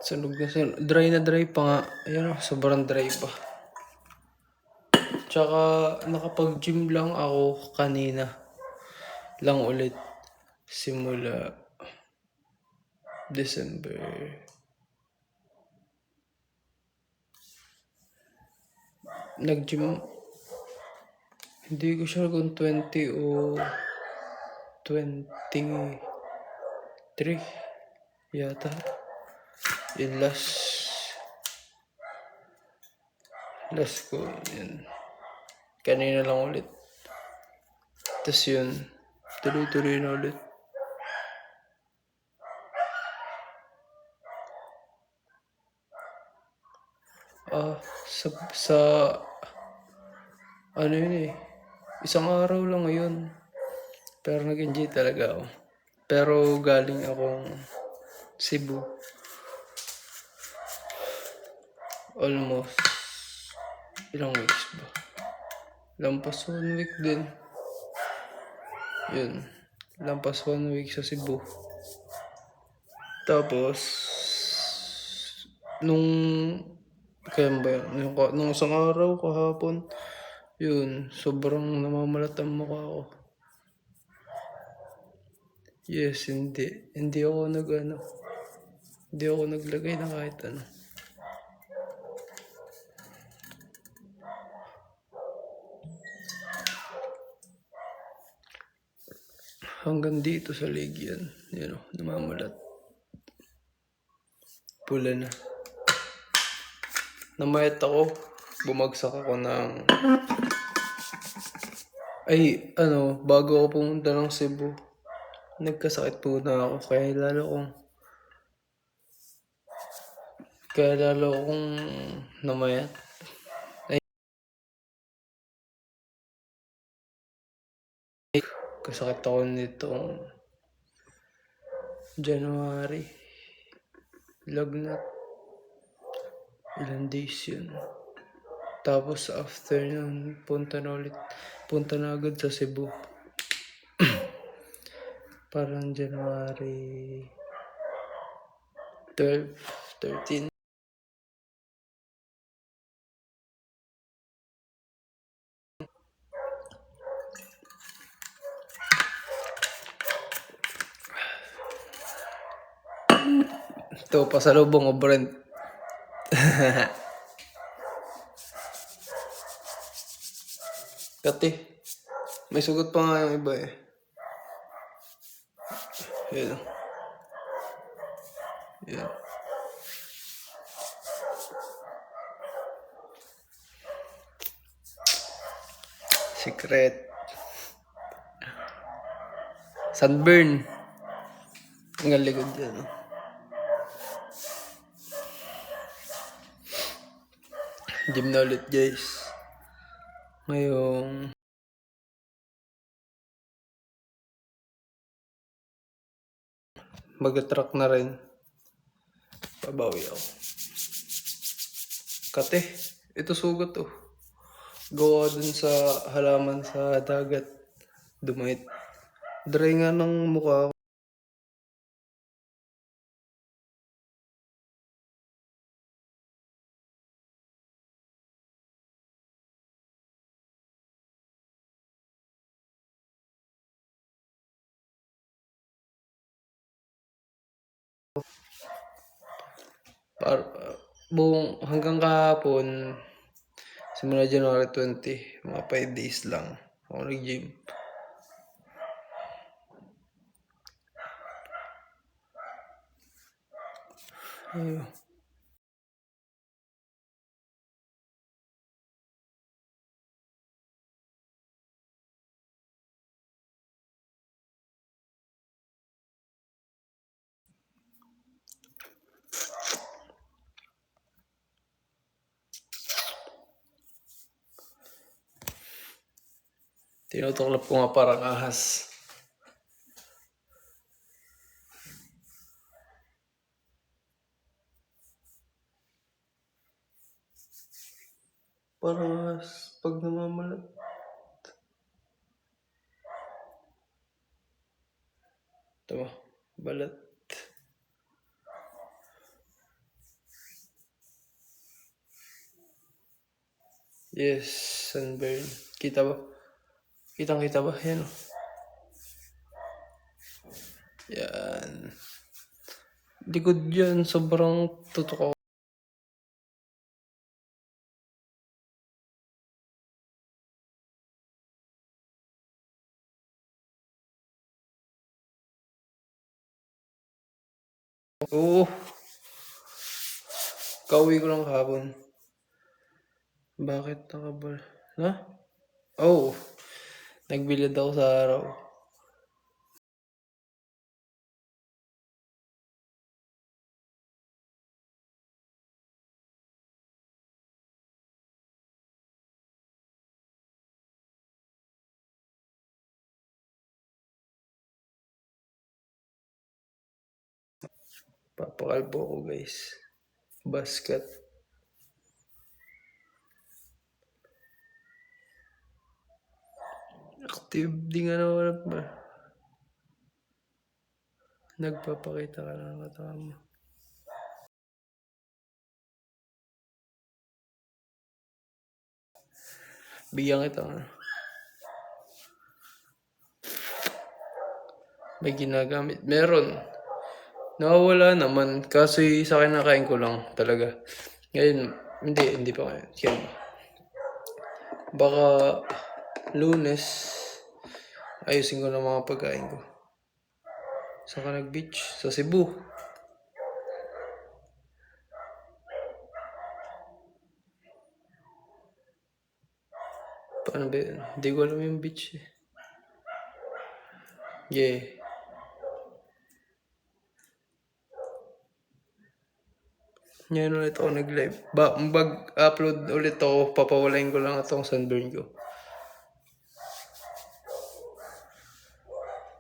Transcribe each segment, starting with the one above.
Sunog na sunog. Dry na dry pa nga. Ayan, sobrang dry pa. Tsaka nakapag-gym lang ako kanina. Lang ulit. Simula December. Nag-gym. Hindi ko sure kung 20 o 23 yata. Yung last ko. Yun. Kanina lang ulit. Tapos yun. Tuloy-tuloy na ulit. Sa ano yun eh. Isang araw lang ngayon. Pero nag-enjoy talaga ako. Pero galing akong Cebu. Almost ilang weeks ba? Lampas 1 week din. Yun. Lampas 1 week sa Cebu. Tapos kaya ba yun? Nung isang araw kahapon, yun, sobrang namamalat ang mukha ko. Yes, hindi ako hindi ako naglagay na kahit ano. Hanggang dito sa leg yan. Yun o, namamalat. Pula na. Namayat ako. Bumagsak ako ng... bago ako pumunta ng Cebu, nagkasakit po na ako. Kaya lalo akong namayat. Kasakit ako nitong January. Lagnat. Ilang days yun. Tapos after nun, punta na agad sa Cebu. Parang January 12, 13. Ito, pasalubong o Brent. Kati, may sugot pa nga yung iba eh. Yan. Yan. Secret. Sunburn. Ang galigod yan. Gym na ulit guys. Ngayong mag-track na rin. Pabawi ako. Kate, ito sugat oh. Gawa dun sa halaman sa dagat. Dumait. Dry nga ng mukha ko. Buong hanggang kahapon, simula January 20, mga 5 days lang ako nag-gym. Ayun. Tinutuklap ko nga parang ahas. Parang ahas pag namamalat. Ito, balat. Yes, sunburn. Kita ba? Kitang-kita ba? Yan o. Yan. Likod yan. Sobrang tutok ako. Oo. Kauwi ko lang kahapon. Bakit nakabal? Ha? Oh. Nagbilad ako sa araw. Papakalbo ko guys. Basket. Active di nga naman ba? Nagpapakita ka ng katawan mo. Bigyan kita ano. May ginagamit. Meron. Nawawala naman. Kaso sa akin nakain ko lang talaga. Ngayon, hindi pa ngayon. Yan. Baka Lunes, ayusin ko na mga pagkain ko. Saan ka nag-beach? Sa Cebu. Paano ba yun? Hindi ko alam yung beach eh. Yeah. Ngayon ulit ako nag-live. Mag-upload ulit ako, papawalain ko lang itong sunburn ko.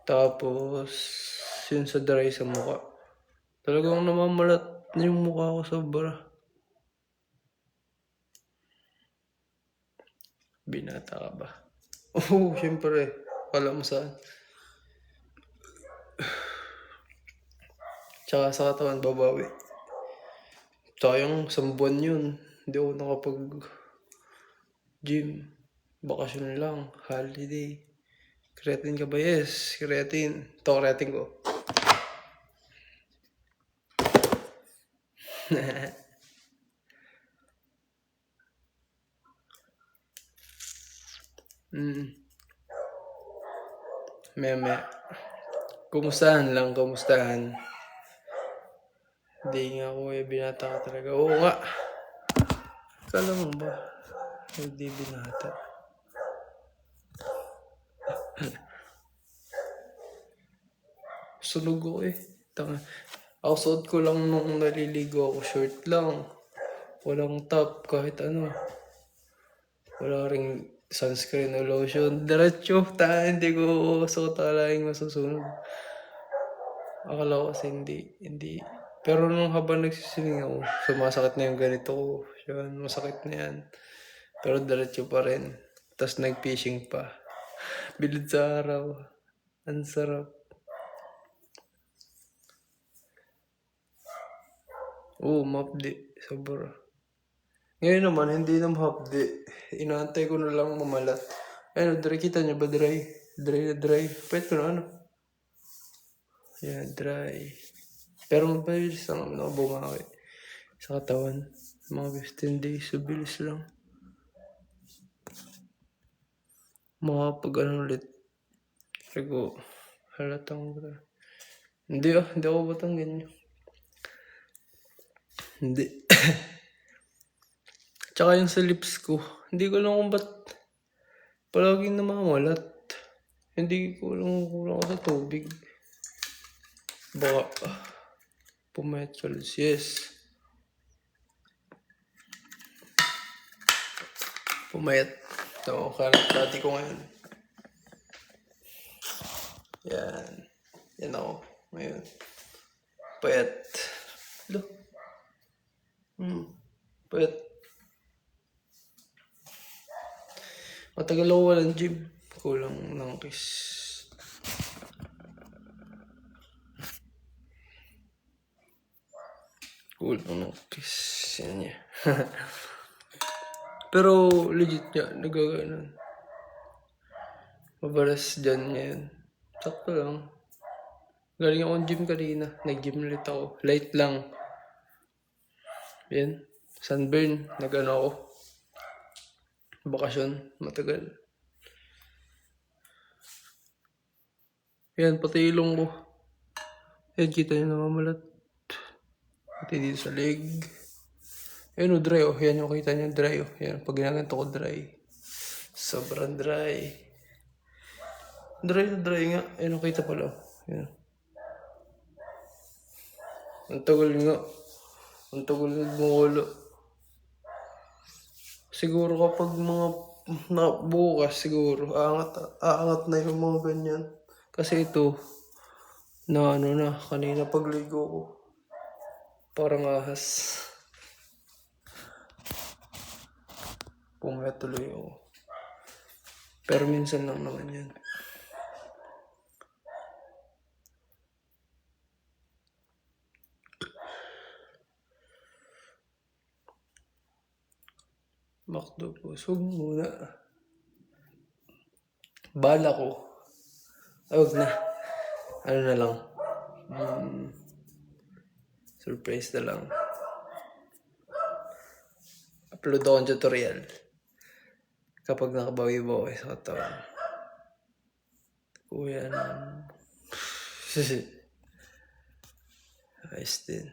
Tapos, yun sa dry sa mukha. Talagang namamalat yung mukha ko sobra. Binata ka ba? Oo, syempre. Wala mo saan. Tsaka sa katawan, babawi. Sayang, 1 buwan yun. Hindi ako nakapag-gym. Bakasyon lang. Holiday. Creatine ka ba? Yes, creatine. Ito, creatine ko. Meme. Kumustahan lang, kumustahan. Hindi nga ako binata ka talaga. Oo nga. Kala mo ba? Hindi binata. Sunog ko eh. Ako suot ko lang nung naliligo ako. Short lang. Walang top kahit ano. Wala ring sunscreen o lotion. Diretso. Hindi ko suot alaing masusunog. Akala ko kasi hindi. Pero nung habang nagsisiling ako, sumasakit na yung ganito ko. Yan, masakit na yan. Pero diretso pa rin. Tapos nag-fishing pa. Bilid sa araw. Ang sarap. Oo, mapdi. Sobra. Ngayon naman, hindi na mapdi. Inaantay ko na lang mamalat. Ayun, dry. Kita niya ba dry? Dry na dry. Pwede ko na ano. Yan, dry. Pero mabilis lang naman ako bumawi sa katawan. Mga 15 days, so bilis lang. Makapag ano ulit. Pero halatang ba? Hindi ako Batanggen. Hindi. Tsaka yung sa lips ko, hindi ko alam kung ba't palaging namamalat. Hindi ko alam kung kulang ako sa tubig. Baka pumayat ka ulit. Yes. Pumayat. Ito, karat dati ko ngayon. Yan. Yan ako. Ngayon. Payat. Lo. Payat. Matagal ako walang gym. Kulang ng kiss. Kulang ng kiss. Yan niya. Pero legit nga, nagaganon. Mabalas dyan ngayon. Sakto lang. Galing akong gym kanina. Nag-gym ulit ako. Light lang. Yan. Sunburn. Nag-ano ako. Bakasyon. Matagal. Yan, pati ilong ko. Yan, kita nyo namamalat. Pati dito sa leg. Yan o, dry o. Yan yung kita nyo, dry o. Yan, pag ginaganto ko, dry. Sobrang dry. Dry na dry nga. Yan o, kita pala. Yan. Ang tagal nga. Ang tagal nagmumulo. Siguro kapag mga bukas siguro, aangat na yung mga ganyan. Kasi ito, na ano na, kanina pagligo ko. Parang ahas. Pumayat tuloy ako. Pero minsan lang naman yan. McDo po. So muna. Bala ko. Huwag na. Ano na lang. Surprise na lang. Upload ako ng tutorial. Kapag nakabawi-bawi sa katawan. Kuya naman. Ayos din.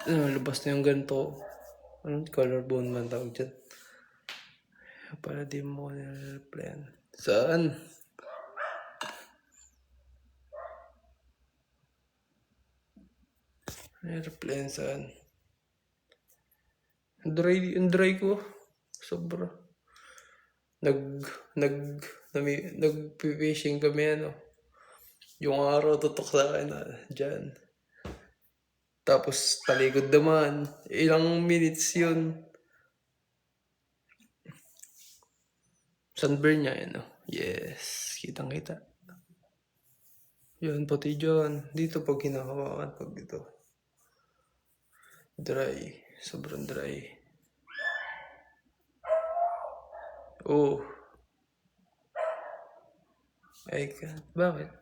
Labas na yung ganito. Anong collarbone man tawag dyan? Para di mo nire-replyan. Saan? Nire-replyan saan? Ang dry ko. Sobra. Nag-fishing kami ano. Yung araw tutok sa akin dyan. Tapos talikod naman. Ilang minutes yun. Sunburn niya yun. Yes. Kitang kita. Yun pati dyan. Dito pag hinahawakan. Pag dito. Dry. Sobrang dry. Oh. Ay ka. Bakit?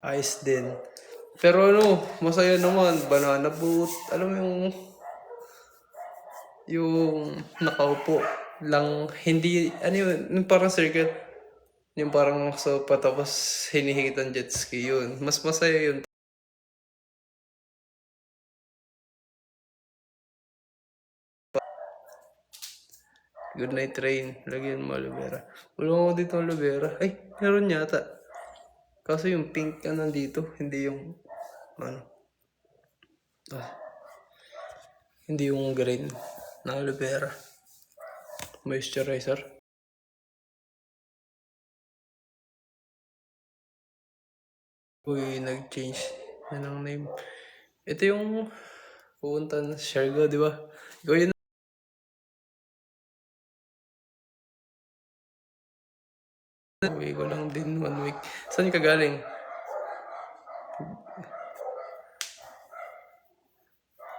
Ayos din. Pero ano, masaya naman. Banana boat. Alam mo yung nakaupo lang. Hindi, ano yun, yung parang circle. Yung parang sopa tapos hinihigit ang jet ski yun. Mas masaya yun. Good night train. Lagyan mo aloe vera. Wala ko dito aloe vera. Ay, meron yata. Kaso yung pink ka nandito. Hindi yung, ano. Hindi yung green na aloe vera. Moisturizer. Uy, nag-change na ng name. Ito yung pupunta na Siargao, di ba? Ikaw yun. Uwi ko lang din 1 week. Saan ka galing?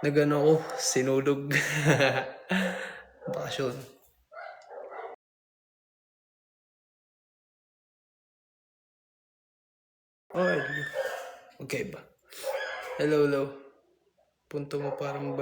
Nagano ko, sinulog. Bakasyon. Oh, okay ba? Hello, hello. Punto mo parang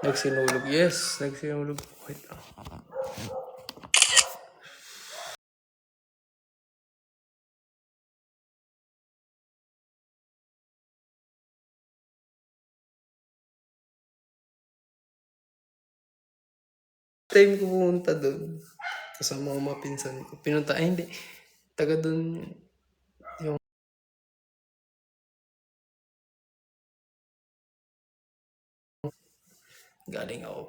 Nagsinulog. Yes, nagsinulog. Wait. Time ko pumunta doon. Kasama ko mga pinsan ko. Pinunta, ay hindi. Taga doon yung galing ako.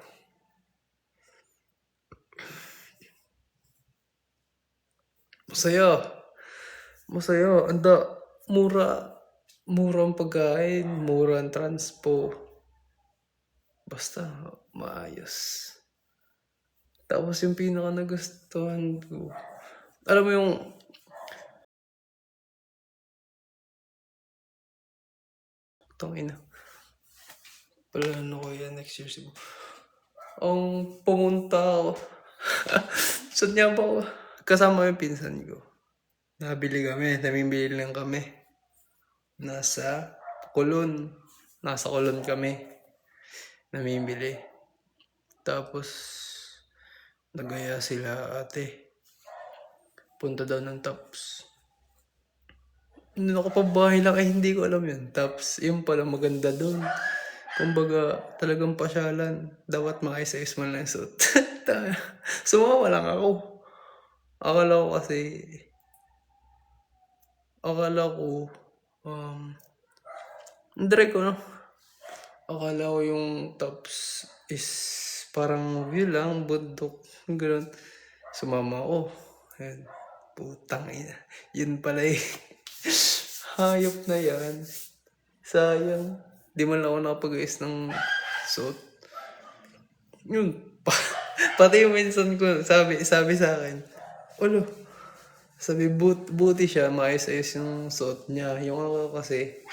Masaya. Masaya. Mura. Mura ang pagkain. Mura ang transpo. Basta, maayos. Tapos yung pinaka nagustuhan ko. Alam mo yung tangina. Plano ko yan next year Cebu. Ang pumunta ako. Saan niya pa ako? Kasama yung pinsan ko. Namimili lang kami. Nasa Kulon kami. Namimili. Tapos, nagaya sila ate. Punta daw ng Tops. Nung ako pa bahay lang, hindi ko alam yun. Tops, yun pala maganda doon. Kumbaga, talagang pasyalan. Dapat makisayos man lang suit. Sumama lang ako. Akala ko, hindi ko, no? Akala ko yung Tops is parang view lang, bundok, gano'n. Sumama ako. Ayan. Putang ina. Yun pala eh. Hayop na yan. Sayang. Di man lang ako nakapag-ayos ng suit. Yun. Pati yung minsan ko, sabi sa akin, ulo, sabi, buti siya, maayos-ayos yung suot niya. Yung ako kasi,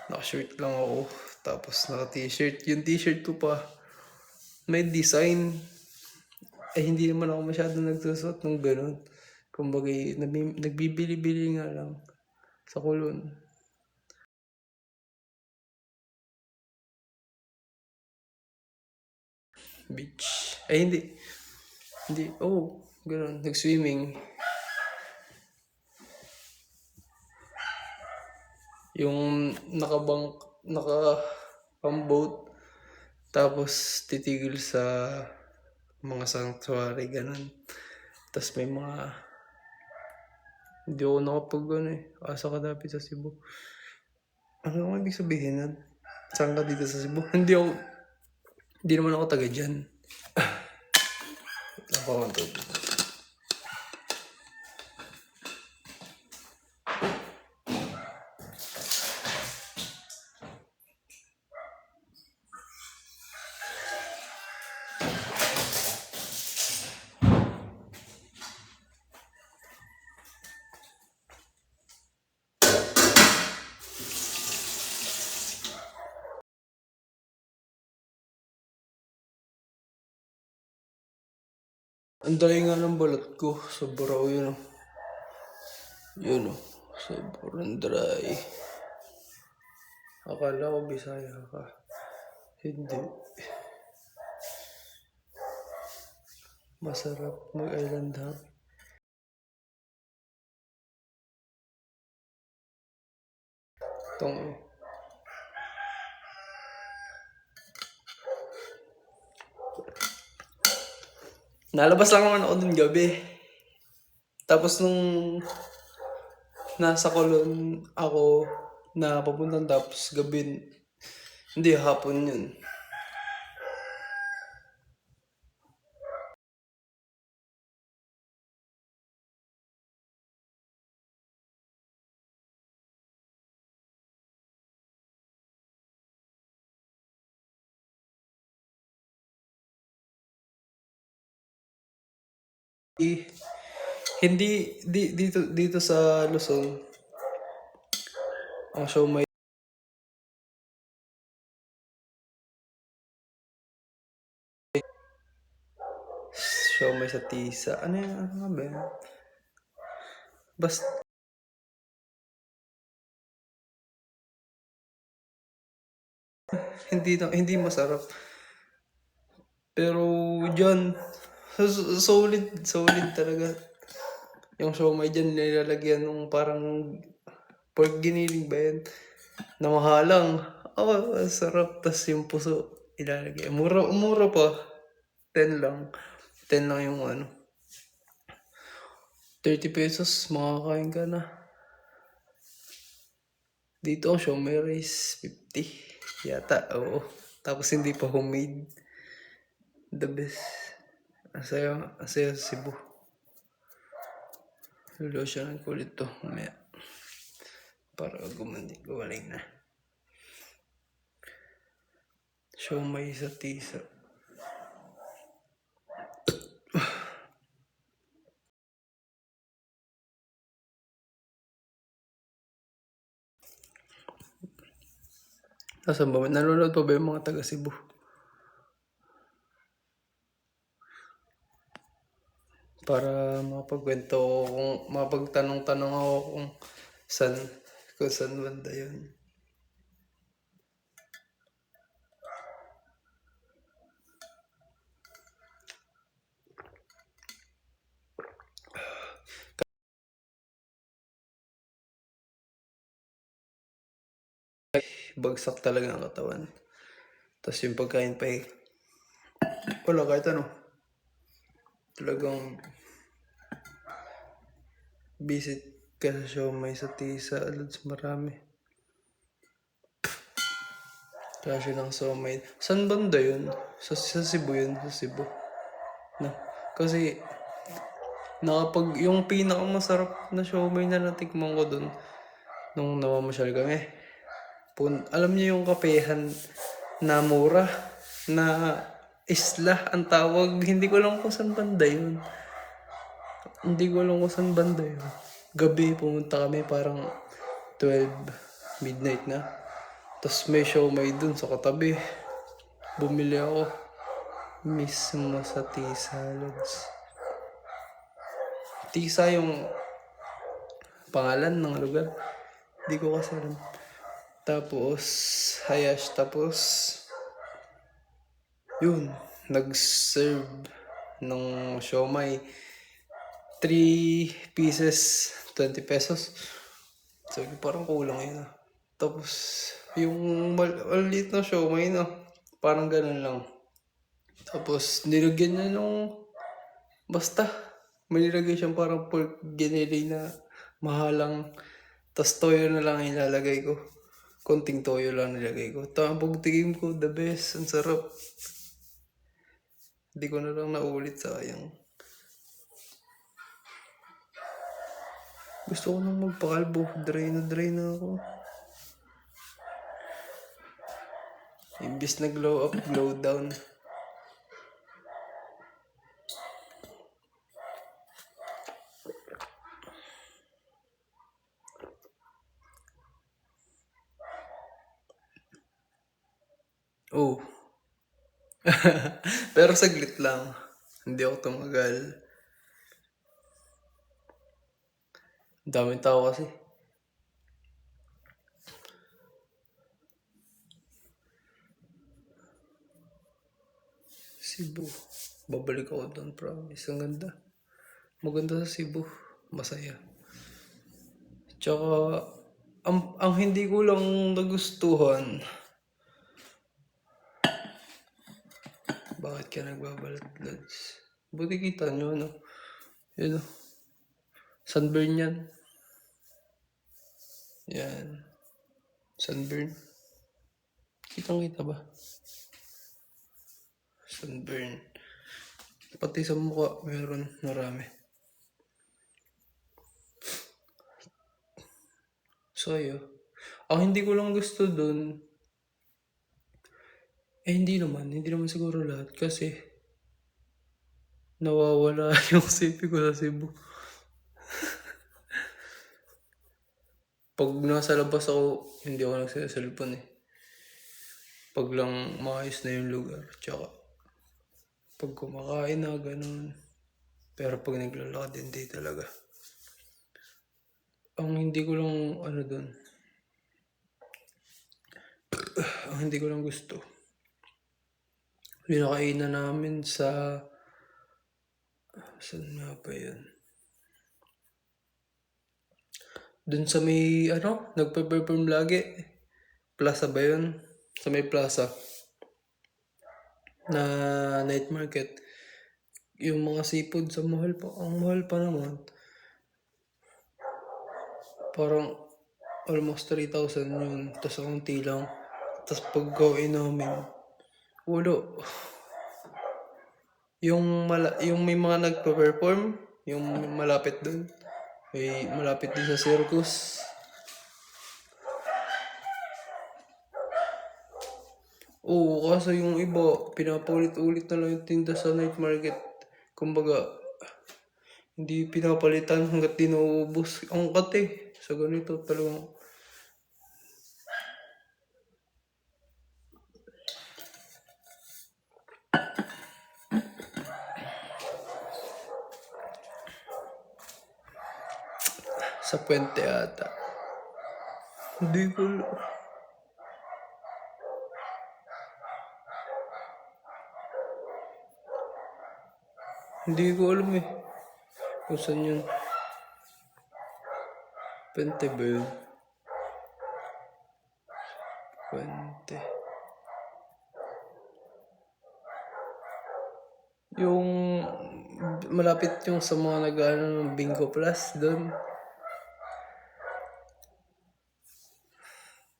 naka-shirt lang ako. Tapos naka-t-shirt. Yung t-shirt ko pa, may design. Hindi naman ako masyadong nagsusot ng ganun. Kumbaga, nagbibili-bili nga lang sa Kulon. Beach. Hindi. Ganun. Nag-swimming. Yung naka-boat. Tapos titigil sa mga sanctuary, ganun. Tapos may mga, hindi ako asa ka dapat sa Cebu. Ano ang ibig sabihin nun? Saan ka dito sa Cebu? Hindi naman ako taga dyan. Napakantod. Ang dali nga ng balat ko. Sobrang yun. Yun o. Sobrang dry. Akala ko Bisaya ka. Hindi. Masarap mag-island hop. Itong nalabas lang naman ako dun gabi. Tapos nung nasa Kulon ako na papuntang Tops gabi, hindi hapon yun. Dito sa Luzon, ang siomay sa tisa. Ano nga ba yan? Basta hindi masarap. Pero dyan, solid talaga. Yung siomay dyan nilalagyan ng parang pork giniling ba yan? Na mahalang. Sarap. Tas yung puso ilalagay. Mura pa. 10 lang. 10 lang yung 30 pesos, makakain ka na. Dito, siomay rice, 50. Yata, oo. Tapos hindi pa homemade. The best. Ang saya sa Cebu. Lulosyonan ko ulit to mamaya. Para gumaling na. Siomai sa tisa. Nasaan ba? Nanonood pa ba yung mga taga Cebu? Para mapagkwento ako kung mapagtanong-tanong ako kung saan banda yun. Bagsak talaga ang katawan. Tapos yung pagkain pa wala kahit ano. Talagang visit ka sa siomai sa tisa. Alads marami. Kasi ng siomai. Saan banda yun? Sa Cebu yun. Sa Cebu. No. Kasi yung pinakamasarap na siomai na natikman ko dun nung namamasyal kami. Alam niyo yung kapehan na mura na isla ang tawag. Hindi ko alam kung saan banda yun. Gabi pumunta kami parang 12 midnight na. Tapos may siomai dun sa katabi. Bumili ako. Mismo sa Tisa Lods. Tisa yung pangalan ng lugar. Hindi ko kasi alam. Tapos, hayash. Tapos, yun. Nag-serve ng siomai. 3 pieces, 20 pesos. So, parang kulang yun. Tapos, yung maliit na siomai na, parang ganun lang. Tapos, nilagyan niya nung, basta, may nilagay siyang parang pork ginili na mahalang. Tapos, toyo na lang ilalagay ko. Konting toyo lang nilagay ko. Tapos, tingin ko, the best. Ang sarap. Hindi ko na lang naulit, sayang. Gusto ko nang magpakalbo. Dry na ako. Imbis na glow up, glow down. Oh. Pero saglit lang. Hindi ako tumagal. Daming tao kasi. Cebu. Babalik ako doon, promise. Ang ganda. Maganda sa Cebu. Masaya. Tsaka, ang hindi ko lang nagustuhan. Bakit ka nagbabalat, Lods? Buti kita nyo, no? Yun, no? Sunburn yan. Yan. Sunburn. Kitang-kita ba? Sunburn. Pati sa mukha, meron marami. So, yun. Ang hindi ko lang gusto dun, hindi naman siguro lahat kasi nawawala yung sipi ko sa Cebu. Pag nasa labas ako, hindi ako nagsiselfon eh. Pag lang maayos na yung lugar, tsaka pag kumakain na, ganun. Pero pag naglalakad, hindi talaga. Ang hindi ko lang, ang hindi ko lang gusto, pinakainan namin sa, saan nga ba yun? Dun sa may, nagpe-perform lagi. Plaza ba yun? Sa may plaza. Na night market. Yung mga seafood sa mahal pa. Ang mahal pa naman. Parang almost 3,000 yun. Tapos kaunti lang. Tapos pag-gawin namin, ulo. Yung may mga nagpe-perform, yung malapit dun. May malapit din sa circus. Oo, kaso yung iba, pinapaulit-ulit na lang yung tinda sa night market. Kumbaga, hindi pinapalitan hanggat di nauubos ang kate. Sa ganito talagang sa puwente ata. Hindi ko hindi ko alam eh. Kung saan yun. Puwente ba yun? Puwente. Yung malapit yung sa mga nag-ano ng Bingo Plus doon.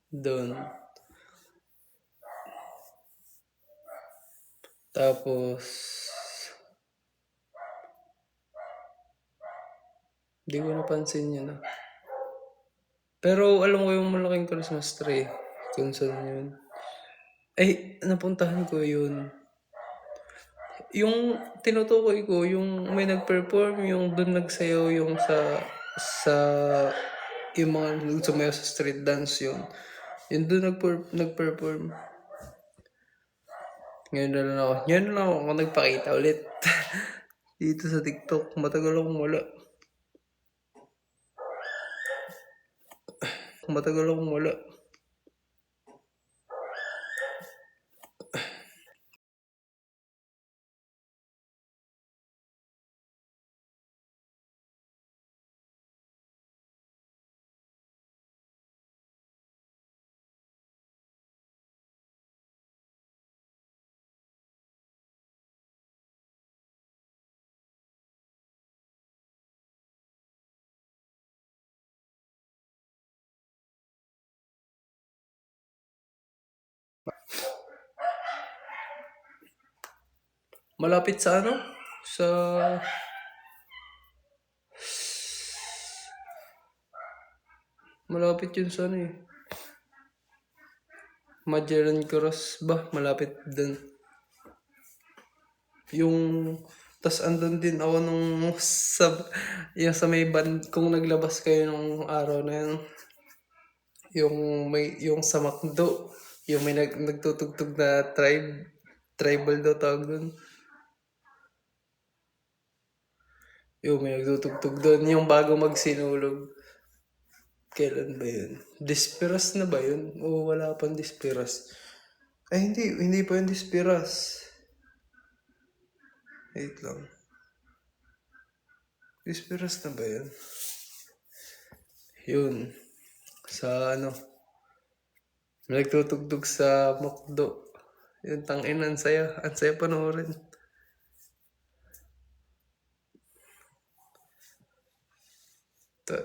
Doon. Tapos hindi ko napansin yun ah. Pero alam ko yung malaking Christmas tree. Kung saan yun. Ay, napuntahan ko yun. Yung tinutukoy ko, yung may nag-perform, yung doon nagsayaw yung sa yung mga sumayaw sa street dance yun. Yung doon nag-perform. Ngayon na lang ako nagpakita ulit. Dito sa TikTok, matagal akong wala. Malapit sa ano? Sa malapit yun sa ano eh. Magellan Cross ba? Malapit dun. Yung tas andun din ako nung yung sa may band kung naglabas kayo nung araw na yun. Yung sa McDo, yung may nagtutugtog na tribal daw tawag dun. Yung may nagtutugtog doon, yung bago magsinulog. Kailan ba yun? Disperas na ba yun? O wala pang Disperas? Ay hindi pa yun Disperas. Wait lang. Disperas na ba yun? Yun. Sa ano? May nagtutugtog sa McDo. Yung tangin, ang saya. Ang saya panoorin.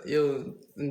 Yun.